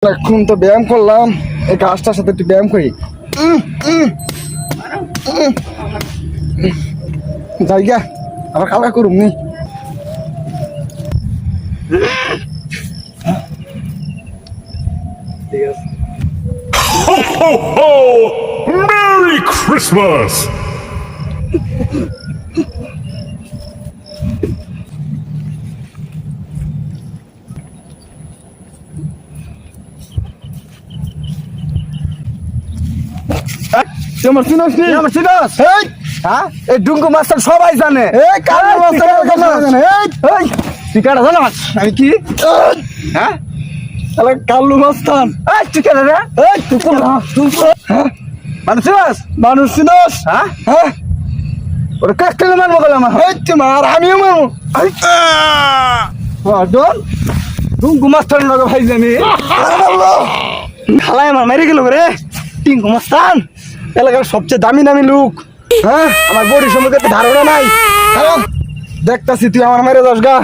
এখন তো ব্যায়াম করলাম, এই গাছটার সাথে একটু ব্যায়াম করি। জায়গা আবার কালকা করুম নি। ঠিক আছে। Ho, ho, ho! Merry Christmas! তুই আমার চিনস নি? আমার চিনস? এই হ্যাঁ এই ডুঙ্গু মাস্টার সবাই জানে। এই কালু মাস্টার জানে। এই তুই কাটা জানো আমি কি? হ্যাঁ তাহলে কালু মাস্তান। এই তুই কেন রে? এই তুই কোন হ্যাঁ মানুষ চিনস? মানুষ চিনস? হ্যাঁ হ্যাঁ ওরা কাকলে মারবো গেলাম এই তুই মার, আমিও মারু। ডন ডুঙ্গু মাস্টার লগে ভাই জানি খালাই আমার মেরে গেল রে। টিঙ্গু মাস্তান এলাকার সবচেয়ে দামি দামি লোক। হ্যাঁ আমার বড়ি সম্পর্কে তো ধারণা নাই। দেখতাছি তুই আমার মেরে যাস গা।